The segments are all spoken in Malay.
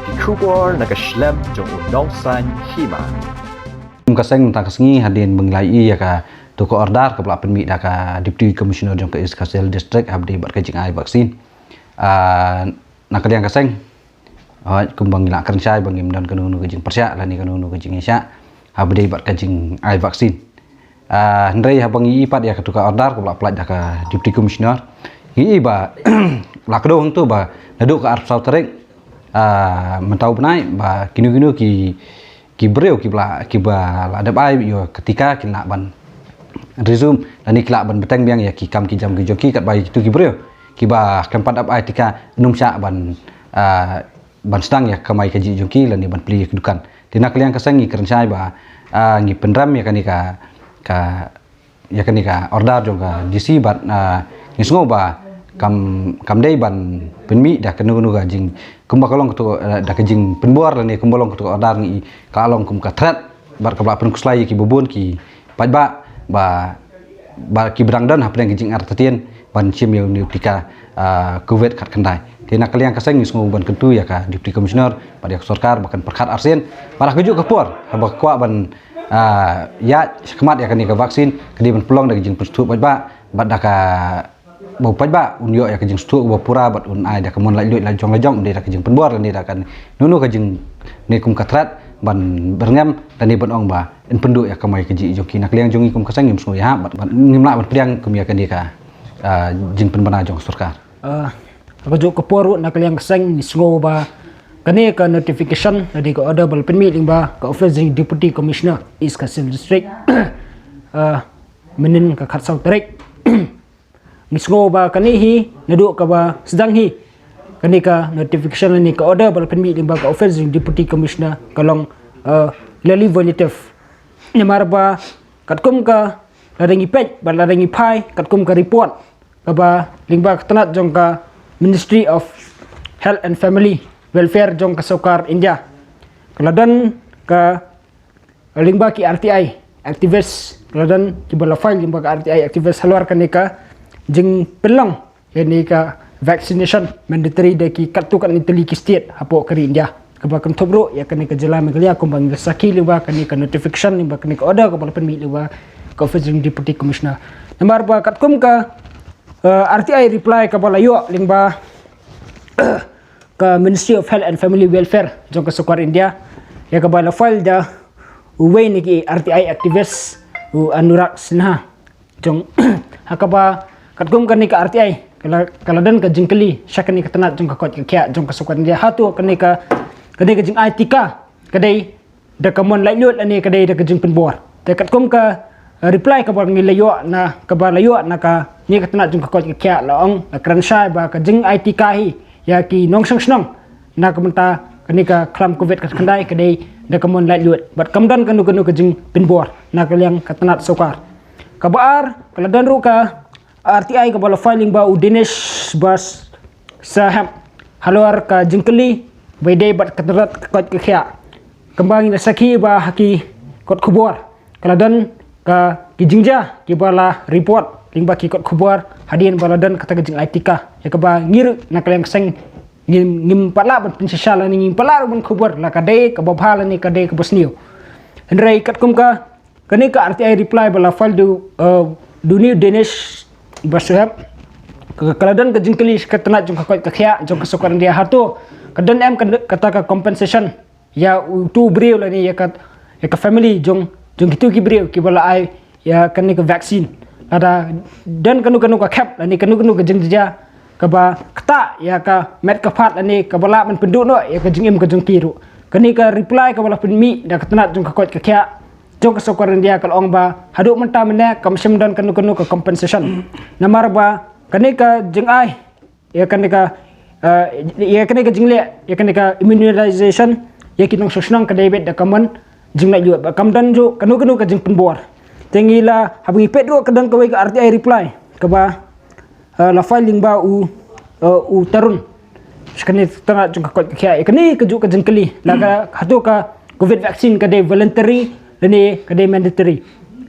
Pynbor nakaslab jong udongsan Hima. Kaseng tak kesengi hadin menglai ya ka toko ordar ke pelak penmi dah ka Deputy Commissioner Jong ke Kasel District habdi buat kajing ai vaksin. Nak kalian kaseng kumbang ngilak kerja bangim dan kanu kajing Pyrshah lani kanu kajing Isya habdi buat kajing ai vaksin. Hendrai habang ipat ya ka toko ordar ke pelak pelak dah ka Deputy Commissioner. Hi ba lakdo hang tu ba naduk ka arp sauterek mentau benai ba kinu-kinu ki breu ki bla ada bai yo ketika ki nak ban resume dan ikla ban beteng biang ya ki kam ki jam ki joki kat bai tu ki breu ki ba kempat ap ai tika num sya ban stang ya kamai kaji joki lan ni ban pli kedukan dina kalian kesengi kerencai ba ngi pendram ya kanika ya kanika order jong ka DC bat ngi sngo ba kam dei ban penmi dah kenu gajing kumba kalong tu dah kajing Pynbor ni kumbolong tu order ni kalong kum katrat bar kabla pen kuslai ki bubun ki Paidbah ba ki berang dan hapeng kajing artatien ban chim yo ni Tika kuwet kat kendai tina kalian kaseng ni semua ban kentu ya ka Deputy Commissioner pada sarkar bahkan perkat arsen parah kejuk kapur habak kwa ban ya Khmat ya kan ni ka vaksin kedi ban pelong dah kajing perstu Paidbah bat dah ka bau Paidbah unyo ya kajing stu bau pura bat un ai dah kemon lai luit lajong dia dah kajing Pynbor ni dah kan nunu kajing ni kum katrat ban berngam dan ni ban ong ba en pendu ya kamai kaji joki nak liang jongi kum kasang ngim semua ya bat ngimla ban priang kum ya kan dia ka jing penbana jong sarkar aku jo kapor nak liang kasang ni sngo ba kani ka notification dari ka order bal penmi ling ba ka office Deputy Commissioner is Kasel District menin ka khatsau tarik nisgo ba kanihi naduk ka ba sedang hi kanika notification ni ka order bal penmi limba ka office Deputy Commissioner kalong leli volitive nyamar ba katkum ka ladangi page ba ladangi pai katkum ka report ka ba limba ka tanat jong ka Ministry of Health and Family Welfare jong ka Sokar India kaladan ka limba ki RTI activist kaladan ki bala file limba ka RTI activist halwar kanika jeng pelong yani ka vaccination mandatory daki katukan itali ki state hapo kari India kaba kan tobro ya kan ka jala meglia ko bang saki liba kan ka notification liba kan ka order ko bal penmi liba ka office Deputy Commissioner nambar ba katkum ka RTI reply ka bala yo lingba ka Ministry of Health and Family Welfare jong ka Sokar India ya ka bala file da uwe ni ki RTI activist Anurag Sinha jong hakaba katkum kani ka RTI kaladan ka jingkeli syakani ka tanat jong ka kot ka kya jong ka Sokar India hatu kani ka jing Tika kadai da kamon lai lut ani kadai da ka jing Pynbor te katkum ka reply ka bang layo na ka ba layo na ka ni ka tanat jong ka kot ka kya laong na kransai ba ka jing Tika hi ya ki nong sang snong na ka menta kani ka klam covid ka kandai kadai da kamon lai lut bat kamdan kanu ka jing Pynbor na ka liang ka tanat Sokar kabar kaladan ru ka RTI ka bala filing ba udinesh bas saham halwar ka jingkeli baydai bat katrat kot ka kya kembang na saki ba haki kot khubor kaladan ka kijingja ki bala report lingba ki kot khubor hadin baladan kata jing Tika ya ka ba ngir na kaleng seng ngim pala ban pinsala ni ngim pala ban khubor la kadai ka babhala ni kadai ka bosnio hendrai katkum ka kani ka RTI reply bala file du ni dinesh basuhab kaladan ka jingkeli ka tanat jong ka kot ka kya jong ka Sokar India hatu kadan em kata ka compensation ya tu breu la ni ya ka family jong itu ki breu ki bala ai ya kan ni ka vaksin ada dan kanu ka cap la ni kanu ka jingja ka ba kata ya ka met ka phat la ni ka bala man penduk no ya ka jingim ka jong kiru kani ka reply ka bala penmi da ka tanat jong ka kot ka kya jong ka Sokar India kal ong ba haduk menta mena kam simdan kanu ka compensation namar ba kani ka jing ai ya kani ka jingle ya kani ka immunization ya kinong sosnang ka debet da kaman jing na yu ba kamdan jo kanu ka jing Pynbor tengila habi pedro kadang ka ka RTI reply ka ba la filing ba u tarun skani tanga jong ka kot kya kani ka ju ka jingkeli la ka hatu ka covid vaccine ka de voluntary lani kadai mandatory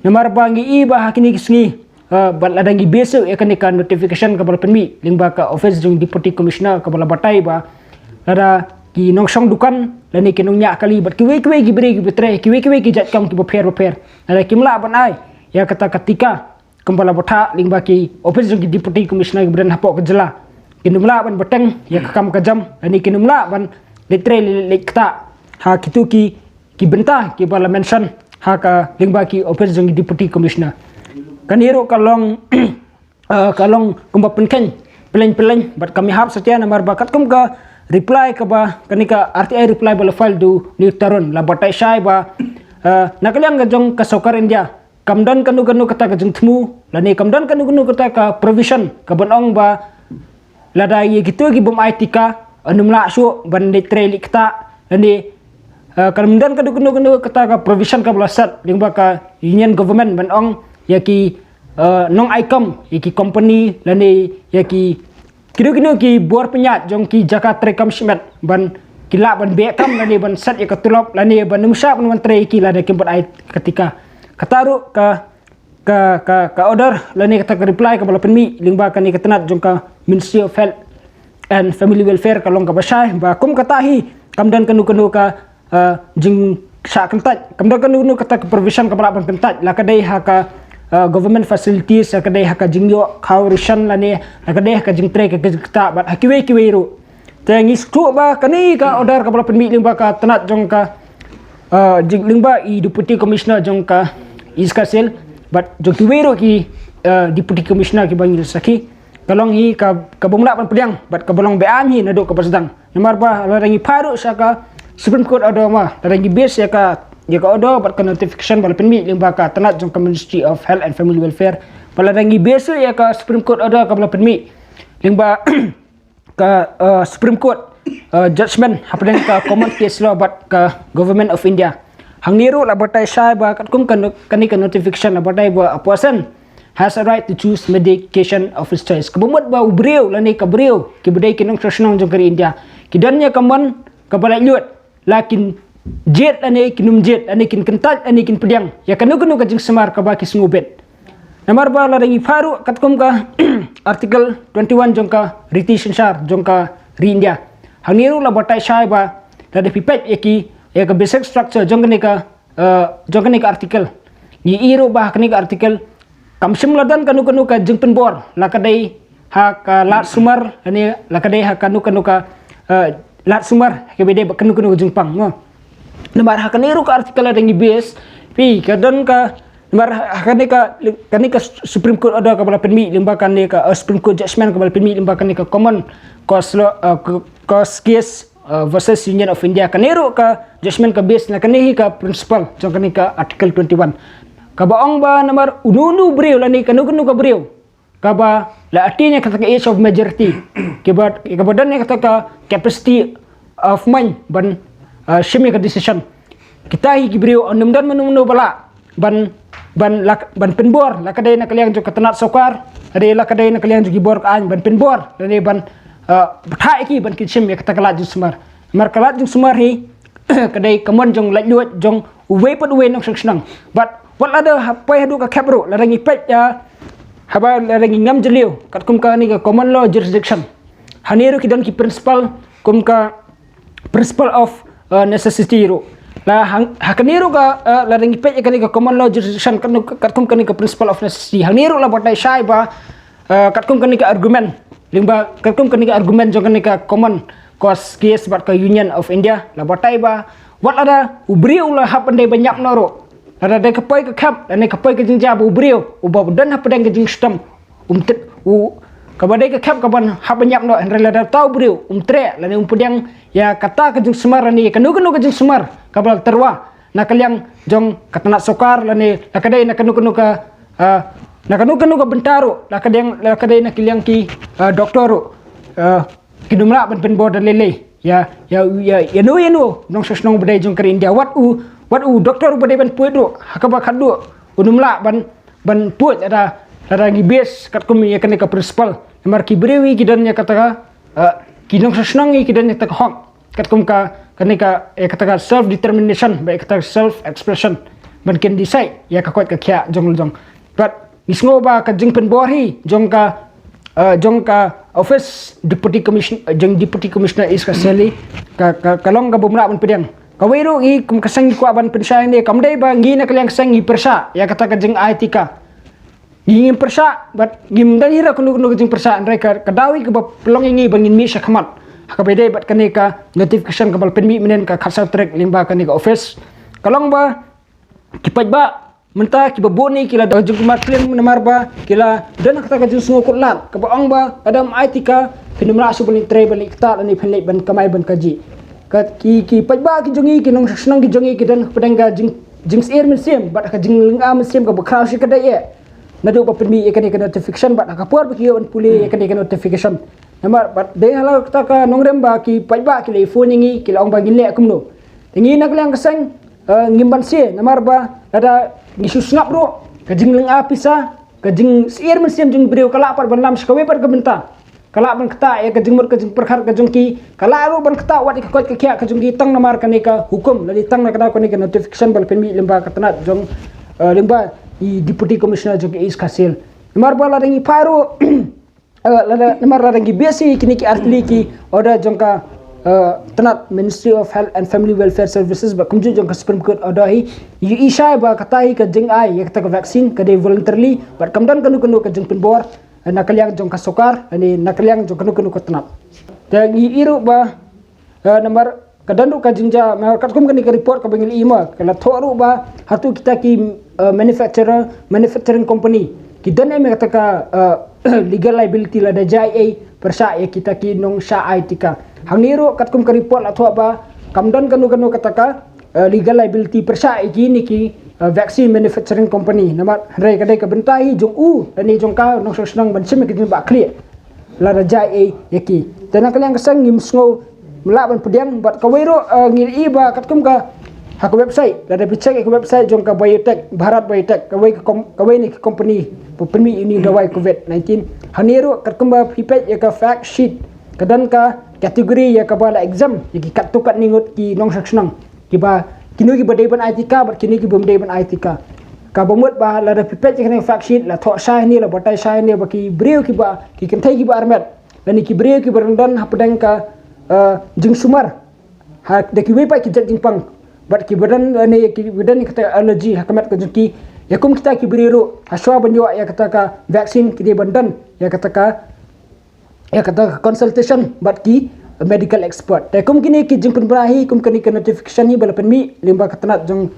namar bangi iba hakini kisngi bal adangi beso ya kan notification ka bal penmi lingba ka office jong Deputy Commissioner ka bala batai ba ada ki nong shong dukan lani ki nong nya kali bat ki we ki beri ki betre ki we ki jat kam ki beper ada ki mla ban ai ya kata ketika kembala botha lingba ki office ki deputy commissioner ki bren hapok ke jela ki numla ban beteng ya kam ka jam lani ki numla ban letre lekta ha kitu ki bentah ki bala mention ha ka lingba ki office ki deputy commissioner kaniro kalong kalong kumba penken peleng bat kami hap setia nomor bakat kum ka reply ka ba kanika RTI reply bala file du ni tarun la batai shai ba nakaliang ga jong ka sokar India kamdan kanu kata ka jeng thmu la ni kamdan kanu kata ka provision ka banong ba la da ye gitu gi bom ai Tika anumla su ban de treli kta ni kamdan kanu kata ka provision ka blasat ling ba ka union government banong ya ki nong icom ki company la ni ya ki kira-kira ki buar penyat jong ki Jakarta Trekam Shmet ban kila ban bekam lani ban sat ya ketulop lani ban numsha ban tre ki la de kempat ai ketika kataru ka order lani kata reply ka bala penmi lingba kan ni ketenat jong ka Ministry of Health and Family Welfare ka long ka basai ba kum katahi kamdan kanu ka jing sa kentat kamdan kanu kata ka provision ka bala ban kentat la kadai ha ka government facilities kadai haka jingyo khaurishan lani kadai haka jingtre ka kita bat hakiwe ru tangi stu ba kani ka order ka bala penmi lingba ka tenat jong ka lingba I deputy commissioner jong ka iskasel bat jong kiwe ru ki deputy commissioner ki bangil saki kalong hi ka bomla ban pediang bat ka bolong bean hi naduk ka pasdang nomor ba larangi paru saka Supreme Court order ma larangi base ya ka order bat ka notification bala penmi lingba ka tenat jong ka Ministry of Health and Family Welfare bala rangi base ya ka Supreme Court order ka bala penmi lingba ka Supreme Court judgment hapdeng ka common case law bat ka Government of India hang niru la batai sai ba kat kum kani ka notification la batai ba a person has a right to choose medication of his choice kabumot ba ubreu lani ka breu ki budai kinong trasnong jong kari India kidanya kaman ka bala lyut lakin jet ane kinum jet ane kin kentat ane kin pediang ya kanu ka jing semar ka baki sngubet nomor ba la rangi faru katkum ka article 21 jong ka riti sensar jong ka ri India hangiru la batai sai ba la de pipet ya ka basic structure jong ka article ni iro ba ka article kamsim ladan kanu ka jing Pynbor la kadai ha ka lat sumar ane la kadai ha kanu ka lat sumar ke bede kanu jing pang no nomor hakaniru ka artikel rangi base pi kadon ka nomor kanika Supreme Court order ka bala penmi limba kan ka Supreme Court judgment ka bala penmi limba kan ka common cause case versus Union of India kaniru ka judgment ka base na kanihi ka principle jong kanika article 21 ka baong ba nomor ununu breu lani kanu ka breu ka ba la artinya kata ka age of majority ke badan kata ka capacity of mind ban shimi ka decision kita hi gibriu onum dan menung bala ban Pynbor la kadai na kaliang jo katanat sokar ade la kadai na kaliang jo gibor ka an ban Pynbor ade ban thai ki ban kitsim ya kata kalat jo sumar mar kalat jo sumar hi kadai kamon jong lajluat jong uwe pat uwe nok senang but what ada pai hadu ka khabro la rangi pet ya haba la rangi ngam jeliu kat kum ka ni ka common law jurisdiction haniru ki dan ki principle kum ka principle of necessity ro la hakaniru ka la rangi pet ka ni ka common law jurisdiction kat kum ka ni ka principle of necessity haniru la batai sai ba kat kum ka ni ka argument limba kat kum ka ni ka argument jong ka ni ka common cause case bat ka Union of India la batai ba wat ada ubriu la hapande banyak noro ada de kapai ka khap ane kapai ka jingja bu ubriu uba dan hapdeng ka jing stem umtet kabadai ka khap kaban hap banyak no enrela da tau briu tre lani pedang ya kata ka jing semar ni kanu ka jing semar kabal terwa na kaliang jong katanat sokar lani lakadai na kanu ka na kanu ka bentaro lakadai na kaliang ki doktor kinumla ban Pynbor dan lele ya no nong sosnong badai jong kari India wat u doktor badai ban puedo hakaba khadu unumla ban puet ada gibes kat kum ya kan ka principal mar ki brewi kidan ya kata kinong sosnong kidan ya tak hok kat kum ka kanika ya kata self determination ba kata self expression ban can decide ya ka kwat ka kya jong but misngo ba ka jing Pynbor hi jong ka office deputy commissioner jeng deputy commissioner is kaseli kalong ka bumra ban pedang kawiro i kum kasang ko aban pensang ni kamdai ba ngi na kalyang sang i Pyrshah ya kata ka jeng Tika ngin Pyrshah bat ngim dan hira kunu jeng Pyrshah andrai ka kadawi ka pelong ngi bangin mi Khmat ka bedai bat kani ka notification ka bal penmi menen ka khasa track limba kani ka office kalong ba ki Paidbah mentah ki baboni kila jeng Khmat klen namar ba kila dan kata ka jeng sungo kutlat ka baong ba adam Tika pinumra su bani travel ikta ani phenlek ban kamai ban kaji ki Paidbah ki jongi ki nong senang ki jongi ki dan pedangga jing air museum bat ka jing lenga museum ka bakrau si kada ye nadu pa permi ekani ka notification bat ka por ki on puli ekani ka notification namar bat de hala ta ka nong remba ki Paidbah ki le phone ngi ki long ba gin le akumno ngi nak lang kasang ngimban si namar ba ada ngisu ngap ro ka jing lenga pisa ka jing air museum jing brio kala par ban lam skawe par ka benta kala ban kata ya ka jing mur ka jing perkhar ka jongki kala ro ban kata wat ka kot ka kya ka jongki tang namar ka ne ka hukum lali tang na ka ne ka notification bal penmi limba ka tanat jong limba i deputy commissioner jong is kasil namar bala ringi paro lada namar ringi besi kini ki artli ki order jong ka tanat Ministry of Health and Family Welfare Services ba kumju jong ka Supreme Court order hi yu isha ba kata hi ka jing ai ya kata ka vaccine ka de voluntarily but kamdan kanu ka jong Pynbor nakalyang jong kasokar ani nakalyang jong kanu ka tanap dan iru ba namar kadandu ka jingja kat kum kani ka report ka bangil Hima kala thoru ba hatu kita ki manufacturing company ki dan me kata ka legal liability la da jai Pyrshah ya kita ki nong sha Tika hangiru kat kum ka report la thwa ba kamdan kanu kata ka legal liability Pyrshah ki ni ki vaccine manufacturing company namar rai kadai ka bentai jong ani jong ka nong senang ban sim ki ba clear la da jai yaki dan kalian kasang ngim sngo melaban pediang bat kawiro ngir ba kat kum ka hak website ada picek ke website jong ka biotech Bharat Biotech kawai ni company penmi ini dawai covid-19 haniru kat kum ba pipet ya ka fact sheet kadan ka kategori ya ka bala exam yaki kat tukat ningut ki nong senang ki ba kini ki badai ban Tika bat kini ki bumdai ban Tika ka bomut ba la da pipet ki fact sheet la tho sai ni la batai sai ni ba ki breu ki ba ki kentai ki ba armet dan ki breu ki berendan hapadang ka jing sumar ha de ki wepa ki jing pang bat ki badan ne ki badan ni kata allergy hakamat ka jki yakum kita ki breu haswa banyo ya kata ka vaccine ki de bandan ya kata consultation bat ki medical expert takum kini ki jing penbrahi kum kini ka notification ni bala penmi limba katanat jong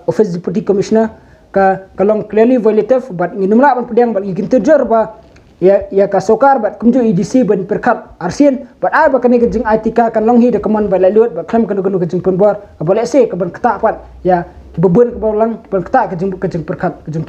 office deputy commissioner ka kalong clearly violative bat nginumla ban pedang bat ginterjer ba ya ka sokar bat kumju EDC ban perkat arsian bat ai ba kani jing Tika kan long hi de kaman ba lalut ba klam kan ka jing Pynbor ba le se ka ban kata pat ya ki bebun ka ba lang ban kata ka jing perkat ka jing